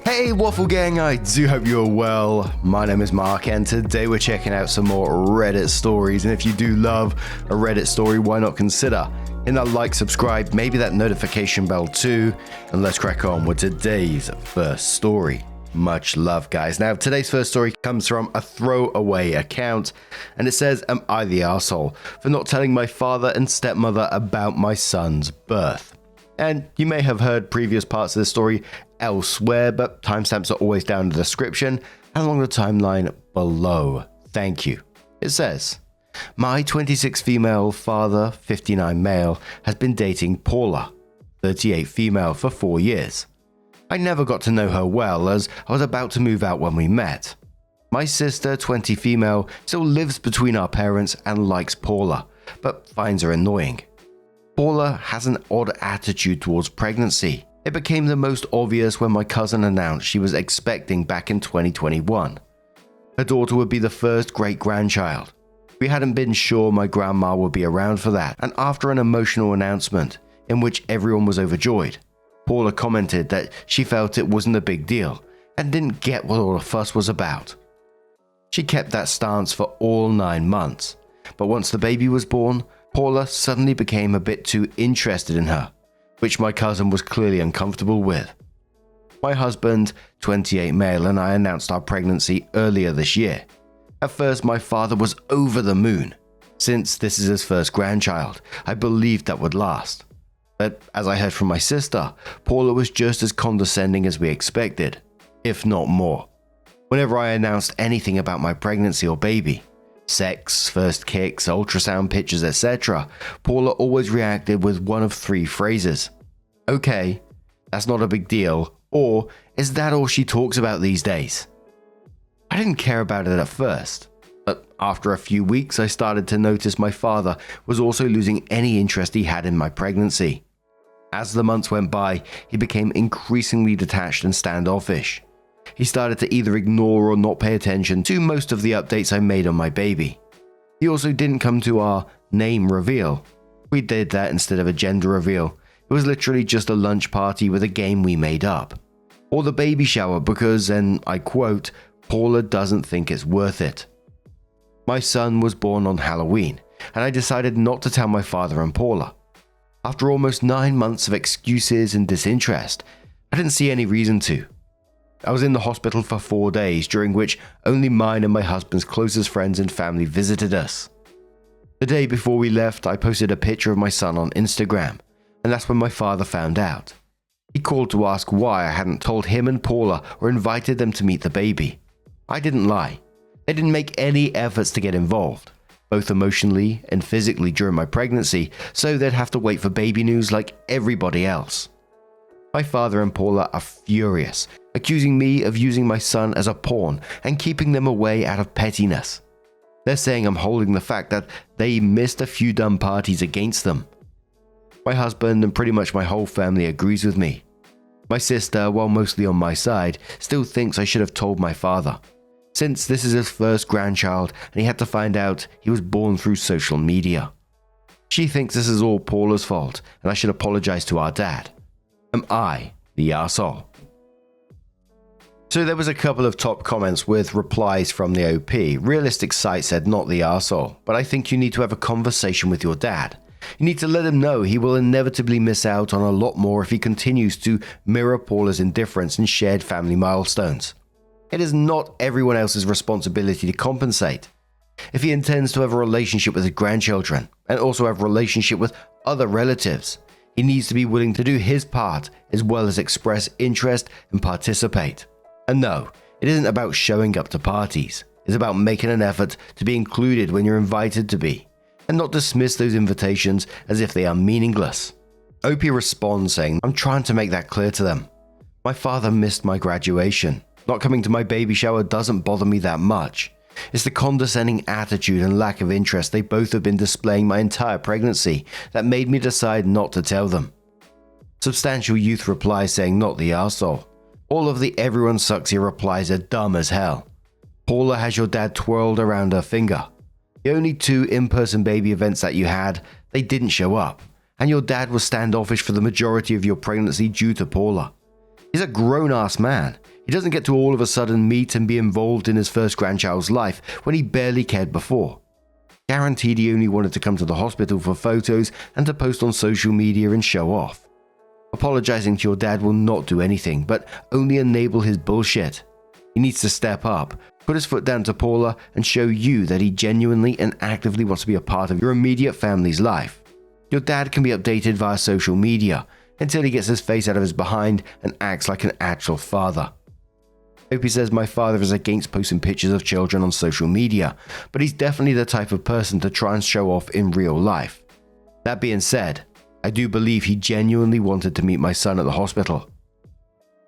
Hey Waffle Gang, I do hope you're well. My name is Mark and today we're checking out some more Reddit stories, and if you do love a Reddit story, why not consider hitting that like, subscribe, maybe that notification bell too, and let's crack on with today's first story. Much love, guys. Now, today's first story comes from a throwaway account, and it says, "Am I the arsehole for not telling my father and stepmother about my son's birth?" And you may have heard previous parts of this story elsewhere, but timestamps are always down in the description and along the timeline below. Thank you. It says, "My 26 female father, 59 male, has been dating Paula, 38 female, for 4 years. I never got to know her well as I was about to move out when we met. My sister, 20 female, still lives between our parents and likes Paula, but finds her annoying. Paula has an odd attitude towards pregnancy. It became the most obvious when my cousin announced she was expecting back in 2021. Her daughter would be the first great-grandchild. We hadn't been sure my grandma would be around for that, and after an emotional announcement, in which everyone was overjoyed, Paula commented that she felt it wasn't a big deal and didn't get what all the fuss was about. She kept that stance for all 9 months, but once the baby was born, Paula suddenly became a bit too interested in her, which my cousin was clearly uncomfortable with. My husband, 28 male, and I announced our pregnancy earlier this year. At first, my father was over the moon. Since this is his first grandchild, I believed that would last. But as I heard from my sister, Paula was just as condescending as we expected, if not more. Whenever I announced anything about my pregnancy or baby, sex, first kicks, ultrasound pictures, etc., Paula always reacted with one of 3 phrases. "Okay, that's not a big deal," or "Is that all she talks about these days?" I didn't care about it at first, but after a few weeks I started to notice my father was also losing any interest he had in my pregnancy. As the months went by, he became increasingly detached and standoffish. He started to either ignore or not pay attention to most of the updates I made on my baby. He also didn't come to our name reveal. We did that instead of a gender reveal. It was literally just a lunch party with a game we made up. Or the baby shower because, and I quote, "Paula doesn't think it's worth it." My son was born on Halloween, and I decided not to tell my father and Paula. After almost 9 months of excuses and disinterest, I didn't see any reason to. I was in the hospital for 4 days, during which only mine and my husband's closest friends and family visited us. The day before we left, I posted a picture of my son on Instagram, and that's when my father found out. He called to ask why I hadn't told him and Paula or invited them to meet the baby. I didn't lie. They didn't make any efforts to get involved, both emotionally and physically during my pregnancy, so they'd have to wait for baby news like everybody else. My father and Paula are furious, accusing me of using my son as a pawn and keeping them away out of pettiness. They're saying I'm holding the fact that they missed a few dumb parties against them. My husband and pretty much my whole family agrees with me. My sister, while mostly on my side, still thinks I should have told my father, since this is his first grandchild and he had to find out he was born through social media. She thinks this is all Paula's fault and I should apologize to our dad. Am I the arsehole? So there was a couple of top comments with replies from the OP. Realistic Sight said not the arsehole, but I think you need to have a conversation with your dad. You need to let him know he will inevitably miss out on a lot more if he continues to mirror Paula's indifference and shared family milestones. It is not everyone else's responsibility to compensate. If he intends to have a relationship with his grandchildren and also have a relationship with other relatives, he needs to be willing to do his part as well as express interest and participate. And no, it isn't about showing up to parties. It's about making an effort to be included when you're invited to be, and not dismiss those invitations as if they are meaningless. OP responds saying, "I'm trying to make that clear to them. My father missed my graduation. Not coming to my baby shower doesn't bother me that much. It's the condescending attitude and lack of interest they both have been displaying my entire pregnancy that made me decide not to tell them." Substantial Youth replies saying not the arsehole. All of the everyone sucks here replies are dumb as hell. Paula has your dad twirled around her finger. The only 2 in-person baby events that you had, they didn't show up, and your dad was standoffish for the majority of your pregnancy due to Paula. He's a grown-ass man. He doesn't get to all of a sudden meet and be involved in his first grandchild's life when he barely cared before. Guaranteed he only wanted to come to the hospital for photos and to post on social media and show off. Apologizing to your dad will not do anything, but only enable his bullshit. He needs to step up, put his foot down to Paula, and show you that he genuinely and actively wants to be a part of your immediate family's life. Your dad can be updated via social media until he gets his face out of his behind and acts like an actual father. Opie says my father is against posting pictures of children on social media, but he's definitely the type of person to try and show off in real life. That being said, I do believe he genuinely wanted to meet my son at the hospital.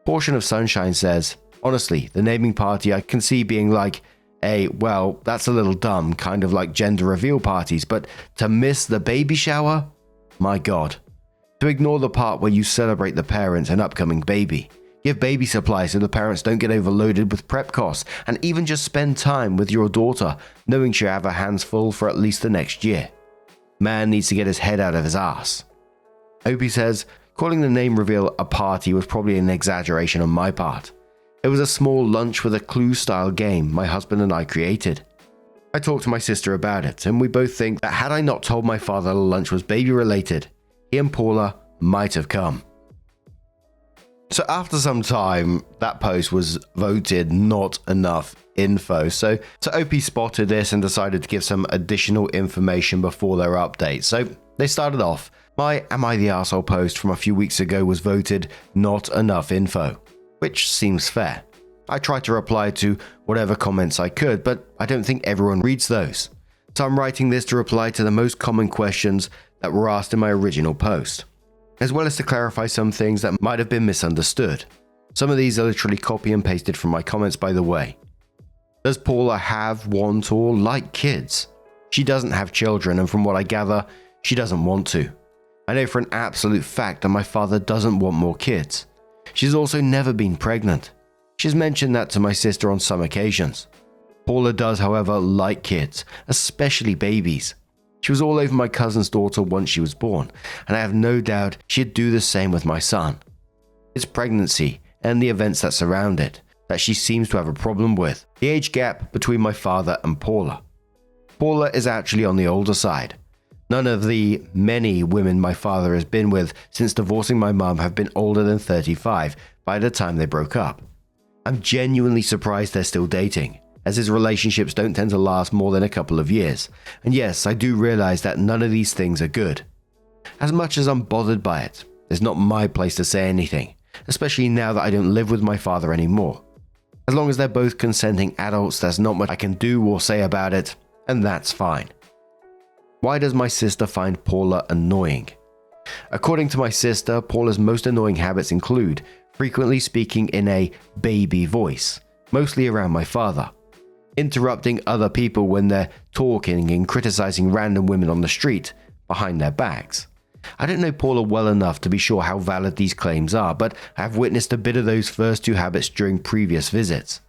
Portion of Sunshine says, honestly, the naming party I can see being like, well, that's a little dumb, kind of like gender reveal parties, but to miss the baby shower? My God. To ignore the part where you celebrate the parent and upcoming baby. Give baby supplies so the parents don't get overloaded with prep costs, and even just spend time with your daughter, knowing she'll have her hands full for at least the next year. Man needs to get his head out of his ass. Opie says, calling the name reveal a party was probably an exaggeration on my part. It was a small lunch with a Clue-style game my husband and I created. I talked to my sister about it, and we both think that had I not told my father the lunch was baby-related, he and Paula might have come. So after some time, that post was voted not enough info. So Opie spotted this and decided to give some additional information before their update. So they started off. My Am I the Arsehole post from a few weeks ago was voted not enough info, which seems fair. I tried to reply to whatever comments I could, but I don't think everyone reads those. So I'm writing this to reply to the most common questions that were asked in my original post, as well as to clarify some things that might have been misunderstood. Some of these are literally copy and pasted from my comments, by the way. Does Paula have, want, or like kids? She doesn't have children, and from what I gather, she doesn't want to. I know for an absolute fact that my father doesn't want more kids. She's also never been pregnant. She's mentioned that to my sister on some occasions. Paula does, however, like kids, especially babies. She was all over my cousin's daughter once she was born, and I have no doubt she'd do the same with my son. It's pregnancy and the events that surround it that she seems to have a problem with. The age gap between my father and Paula. Paula is actually on the older side. None of the many women my father has been with since divorcing my mum have been older than 35 by the time they broke up. I'm genuinely surprised they're still dating, as his relationships don't tend to last more than a couple of years. And yes, I do realize that none of these things are good. As much as I'm bothered by it, it's not my place to say anything, especially now that I don't live with my father anymore. As long as they're both consenting adults, there's not much I can do or say about it, and that's fine. Why does my sister find Paula annoying? According to my sister, Paula's most annoying habits include frequently speaking in a baby voice, mostly around my father, interrupting other people when they're talking and criticizing random women on the street behind their backs. I don't know Paula well enough to be sure how valid these claims are, but I have witnessed a bit of those first two habits during previous visits.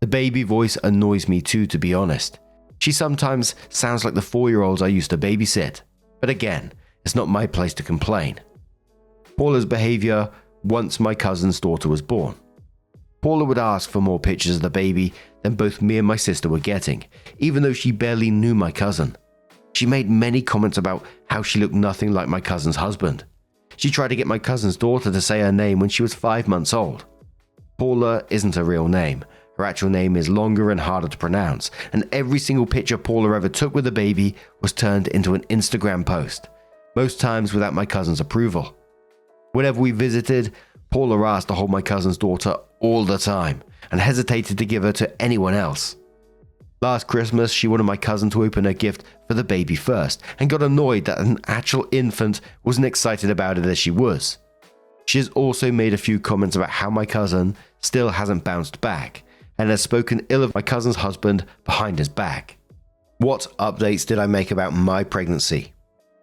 The baby voice annoys me too, to be honest. She sometimes sounds like the 4-year-olds I used to babysit, but again, it's not my place to complain. Paula's behavior once my cousin's daughter was born. Paula would ask for more pictures of the baby than both me and my sister were getting, even though she barely knew my cousin. She made many comments about how she looked nothing like my cousin's husband. She tried to get my cousin's daughter to say her name when she was 5 months old. Paula isn't a real name. Her actual name is longer and harder to pronounce, and every single picture Paula ever took with the baby was turned into an Instagram post, most times without my cousin's approval. Whenever we visited, Paula asked to hold my cousin's daughter all the time and hesitated to give her to anyone else. Last Christmas, she wanted my cousin to open her gift for the baby first and got annoyed that an actual infant wasn't excited about it as she was. She has also made a few comments about how my cousin still hasn't bounced back and has spoken ill of my cousin's husband behind his back. What updates did I make about my pregnancy?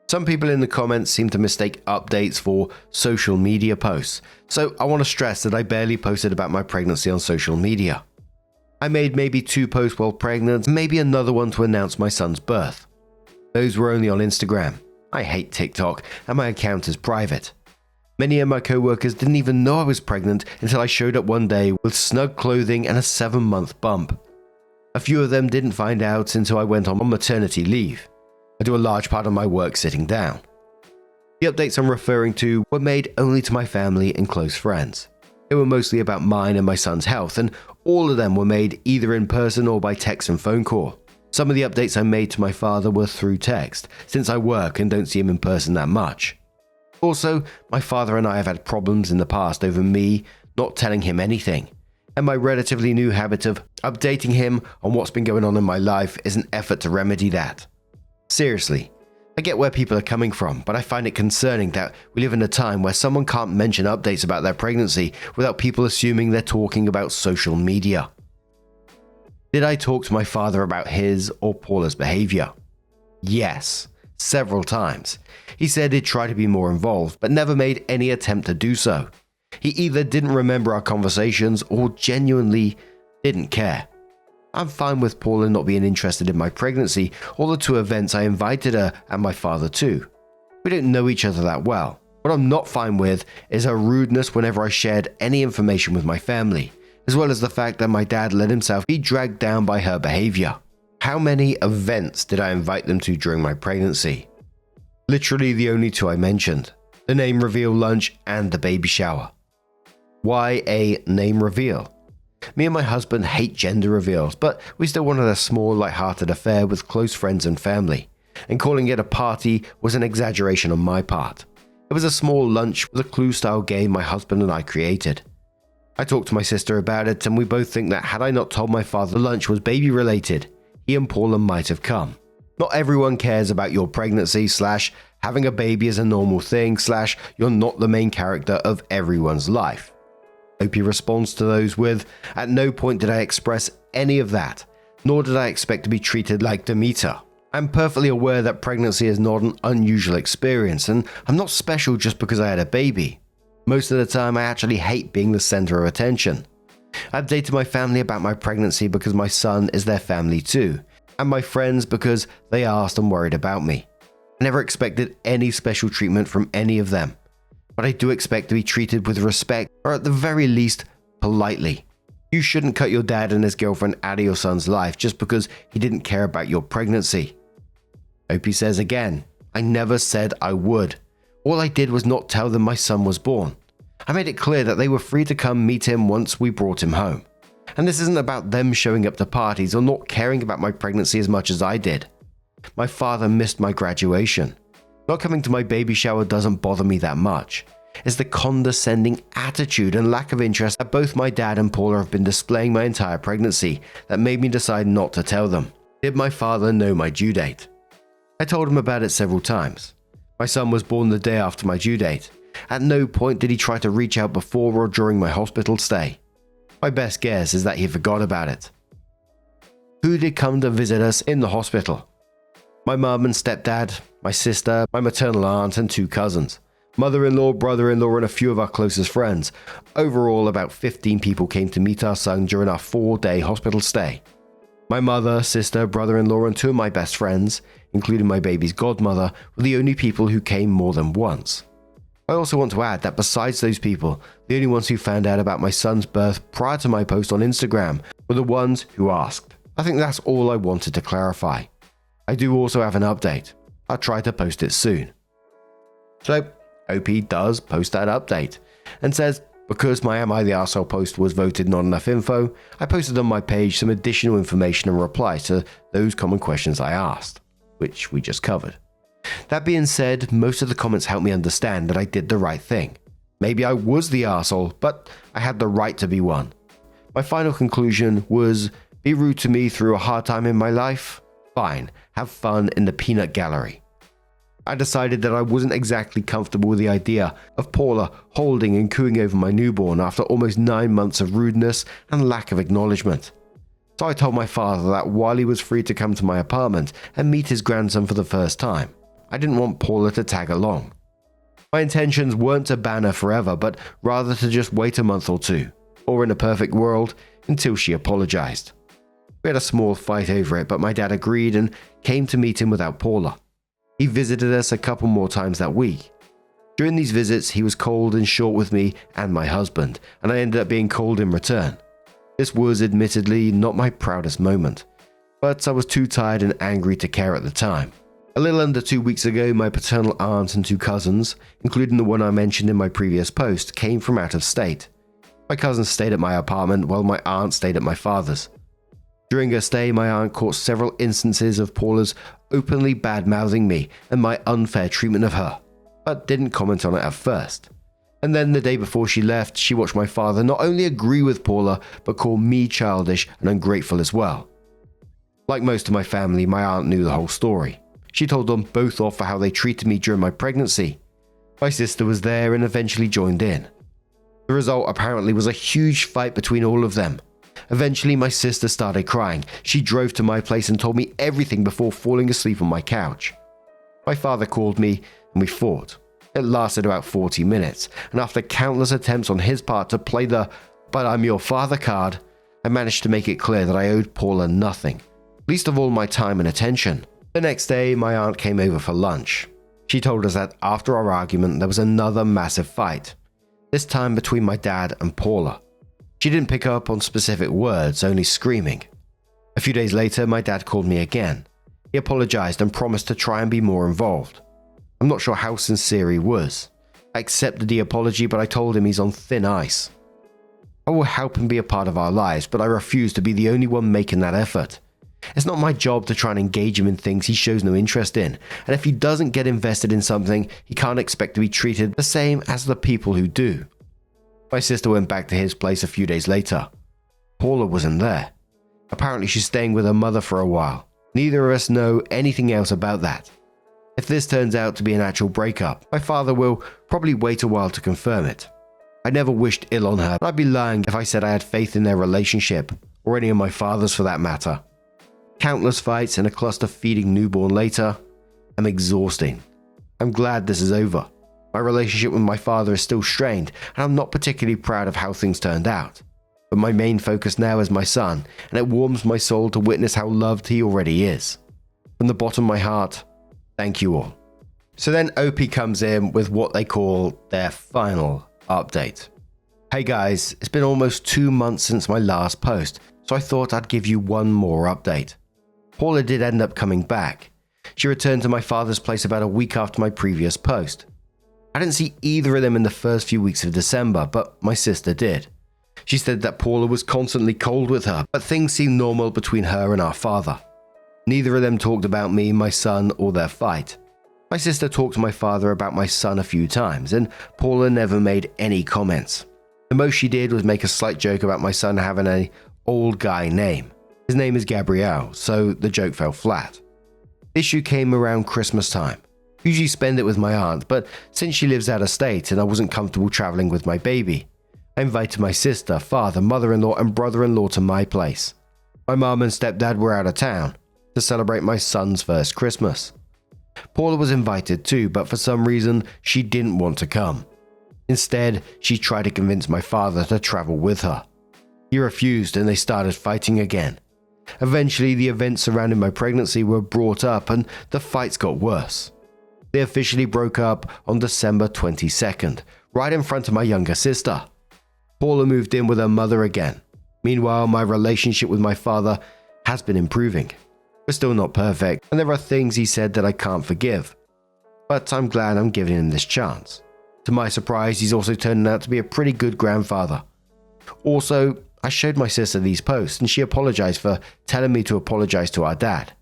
Some people in the comments seem to mistake updates for social media posts, so I want to stress that I barely posted about my pregnancy on social media. I made maybe 2 posts while pregnant, maybe another one to announce my son's birth. Those were only on Instagram. I hate TikTok, and my account is private. Many of my co-workers didn't even know I was pregnant until I showed up one day with snug clothing and a 7-month bump. A few of them didn't find out until I went on maternity leave. I do a large part of my work sitting down. The updates I'm referring to were made only to my family and close friends. They were mostly about mine and my son's health, and all of them were made either in person or by text and phone call. Some of the updates I made to my father were through text, since I work and don't see him in person that much. Also, my father and I have had problems in the past over me not telling him anything, and my relatively new habit of updating him on what's been going on in my life is an effort to remedy that. Seriously, I get where people are coming from, but I find it concerning that we live in a time where someone can't mention updates about their pregnancy without people assuming they're talking about social media. Did I talk to my father about his or Paula's behavior? Yes, several times. He said he'd try to be more involved, but never made any attempt to do so. He either didn't remember our conversations or genuinely didn't care. I'm fine with Paula not being interested in my pregnancy or the 2 events I invited her and my father to. We don't know each other that well. What I'm not fine with is her rudeness whenever I shared any information with my family, as well as the fact that my dad let himself be dragged down by her behavior. How many events did I invite them to during my pregnancy? Literally the only 2 I mentioned, the name reveal lunch and the baby shower. Why a name reveal? Me and my husband hate gender reveals, but we still wanted a small, light-hearted affair with close friends and family, and calling it a party was an exaggeration on my part. It was a small lunch with a clue-style game my husband and I created. I talked to my sister about it, and we both think that had I not told my father the lunch was baby-related, he and Paula might have come. Not everyone cares about your pregnancy / having a baby is a normal thing / you're not the main character of everyone's life. Opie responds to those with, "At no point did I express any of that, nor did I expect to be treated like Demeter. I'm perfectly aware that pregnancy is not an unusual experience, and I'm not special just because I had a baby. Most of the time, I actually hate being the center of attention. I've dated my family about my pregnancy because my son is their family too, and my friends because they asked and worried about me. I never expected any special treatment from any of them, but I do expect to be treated with respect, or at the very least, politely. You shouldn't cut your dad and his girlfriend out of your son's life just because he didn't care about your pregnancy." Opie says again, "I never said I would. All I did was not tell them my son was born. I made it clear that they were free to come meet him once we brought him home. And this isn't about them showing up to parties or not caring about my pregnancy as much as I did. My father missed my graduation. Not coming to my baby shower doesn't bother me that much. It's the condescending attitude and lack of interest that both my dad and Paula have been displaying my entire pregnancy that made me decide not to tell them. Did my father know my due date? I told him about it several times. My son was born the day after my due date. At no point did he try to reach out before or during my hospital stay. My best guess is that he forgot about it. Who did come to visit us in the hospital? My mum and stepdad, my sister, my maternal aunt and 2 cousins, mother-in-law, brother-in-law and a few of our closest friends. Overall, about 15 people came to meet our son during our 4-day hospital stay. My mother, sister, brother-in-law and 2 of my best friends, including my baby's godmother, were the only people who came more than once. I also want to add that besides those people, the only ones who found out about my son's birth prior to my post on Instagram were the ones who asked. I think that's all I wanted to clarify. I do also have an update. I'll try to post it soon." So, OP does post that update and says, "Because my Am I the Arsehole post was voted not enough info, I posted on my page some additional information and replies to those common questions I asked," which we just covered. That being said, most of the comments helped me understand that I did the right thing. Maybe I was the arsehole, but I had the right to be one. My final conclusion was, be rude to me through a hard time in my life? Fine, have fun in the peanut gallery. I decided that I wasn't exactly comfortable with the idea of Paula holding and cooing over my newborn after almost 9 months of rudeness and lack of acknowledgement. So I told my father that while he was free to come to my apartment and meet his grandson for the first time, I didn't want Paula to tag along. My intentions weren't to ban her forever, but rather to just wait a month or 2, or in a perfect world, until she apologized. We had a small fight over it, but my dad agreed and came to meet him without Paula. He visited us a couple more times that week. During these visits, he was cold and short with me and my husband, and I ended up being cold in return. This was admittedly not my proudest moment, but I was too tired and angry to care at the time. A little under 2 weeks ago, my paternal aunt and 2 cousins, including the one I mentioned in my previous post, came from out of state. My cousins stayed at my apartment while my aunt stayed at my father's. During her stay, my aunt caught several instances of Paula's openly bad-mouthing me and my unfair treatment of her, but didn't comment on it at first. And then the day before she left, she watched my father not only agree with Paula, but call me childish and ungrateful as well. Like most of my family, my aunt knew the whole story. She told them both off for how they treated me during my pregnancy. My sister was there and eventually joined in. The result apparently was a huge fight between all of them. Eventually, my sister started crying. She drove to my place and told me everything before falling asleep on my couch. My father called me and we fought. It lasted about 40 minutes, and after countless attempts on his part to play the "but I'm your father" card, I managed to make it clear that I owed Paula nothing, least of all my time and attention. The next day, my aunt came over for lunch. She told us that after our argument, there was another massive fight, this time between my dad and Paula. She didn't pick up on specific words, only screaming. A few days later, my dad called me again. He apologized and promised to try and be more involved. I'm not sure how sincere he was. I accepted the apology, but I told him he's on thin ice. I will help him be a part of our lives, but I refuse to be the only one making that effort. It's not my job to try and engage him in things he shows no interest in, and if he doesn't get invested in something, he can't expect to be treated the same as the people who do. My sister went back to his place a few days later. Paula wasn't there. Apparently she's staying with her mother for a while. Neither of us know anything else about that. If this turns out to be an actual breakup, my father will probably wait a while to confirm it. I never wished ill on her, but I'd be lying if I said I had faith in their relationship, or any of my father's for that matter. Countless fights and a cluster feeding newborn later, I'm exhausting. I'm glad this is over. My relationship with my father is still strained, and I'm not particularly proud of how things turned out. But my main focus now is my son, and it warms my soul to witness how loved he already is. From the bottom of my heart, thank you all. So then OP comes in with what they call their final update. Hey guys, it's been almost 2 months since my last post, so I thought I'd give you one more update. Paula did end up coming back. She returned to my father's place about a week after my previous post. I didn't see either of them in the first few weeks of December, but my sister did. She said that Paula was constantly cold with her, but things seemed normal between her and our father. Neither of them talked about me, my son, or their fight. My sister talked to my father about my son a few times, and Paula never made any comments. The most she did was make a slight joke about my son having an old guy name. His name is Gabriel, so the joke fell flat. The issue came around Christmas time. Usually spend it with my aunt, but since she lives out of state and I wasn't comfortable traveling with my baby, I invited my sister, father, mother-in-law, and brother-in-law to my place. My mom and stepdad were out of town to celebrate my son's first Christmas. Paula was invited too, but for some reason, she didn't want to come. Instead, she tried to convince my father to travel with her. He refused and they started fighting again. Eventually, the events surrounding my pregnancy were brought up and the fights got worse. They officially broke up on December 22nd, right in front of my younger sister. Paula moved in with her mother again. Meanwhile, my relationship with my father has been improving. We're still not perfect, and there are things he said that I can't forgive. But I'm glad I'm giving him this chance. To my surprise, he's also turning out to be a pretty good grandfather. Also, I showed my sister these posts, and she apologized for telling me to apologize to our dad.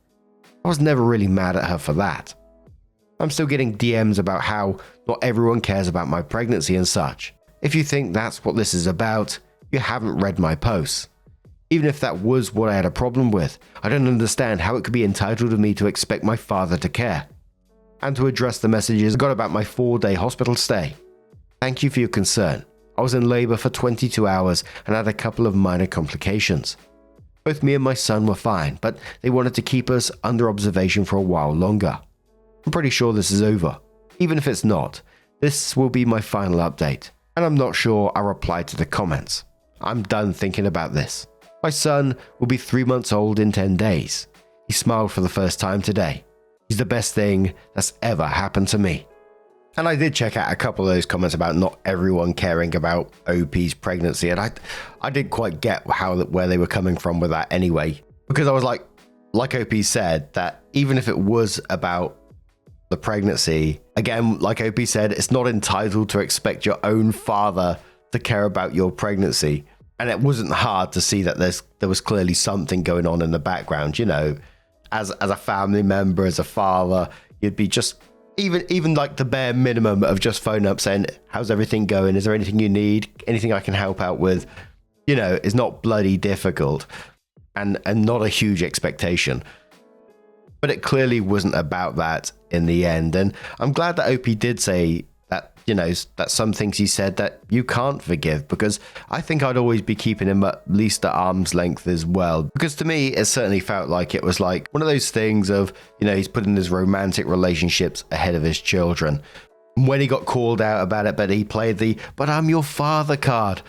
I was never really mad at her for that. I'm still getting DMs about how not everyone cares about my pregnancy and such. If you think that's what this is about, you haven't read my posts. Even if that was what I had a problem with, I don't understand how it could be entitled of me to expect my father to care. And to address the messages I got about my 4-day hospital stay. Thank you for your concern. I was in labor for 22 hours and had a couple of minor complications. Both me and my son were fine, but they wanted to keep us under observation for a while longer. I'm pretty sure this is over. Even if it's not, this will be my final update, and I'm not sure I'll reply to the comments. I'm done thinking about this. My son will be 3 months old in 10 days. He smiled for the first time today. He's the best thing that's ever happened to me. And I did check out a couple of those comments about not everyone caring about OP's pregnancy, and I didn't quite get where they were coming from with that anyway, because I was like OP said, that even if it was about the pregnancy, again, like OP said, it's not entitled to expect your own father to care about your pregnancy. And it wasn't hard to see that there was clearly something going on in the background, you know, as a family member, as a father, you'd be just even like the bare minimum of just phoning up saying, how's everything going? Is there anything you need? Anything I can help out with? You know, is not bloody difficult and not a huge expectation. But it clearly wasn't about that in the end. And I'm glad that OP did say that, you know, that some things he said that you can't forgive, because I think I'd always be keeping him at least at arm's length as well. Because to me, it certainly felt like it was like one of those things of, you know, he's putting his romantic relationships ahead of his children. When he got called out about it, but he played the "but I'm your father" card,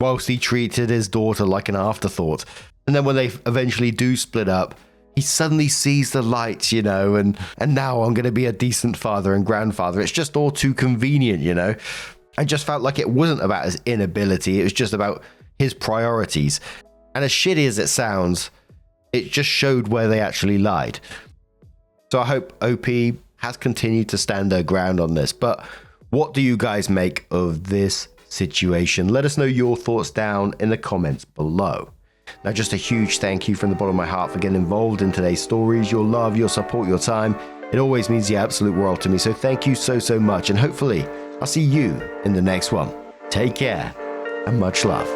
whilst he treated his daughter like an afterthought. And then when they eventually do split up, he suddenly sees the light, you know, and now I'm going to be a decent father and grandfather. It's just all too convenient, you know. I just felt like it wasn't about his inability. It was just about his priorities. And as shitty as it sounds, it just showed where they actually lied. So I hope OP has continued to stand her ground on this. But what do you guys make of this situation? Let us know your thoughts down in the comments below. Now, just a huge thank you from the bottom of my heart for getting involved in today's stories. Your love, your support, your time, it always means the absolute world to me. So thank you so much. And hopefully I'll see you in the next one. Take care and much love.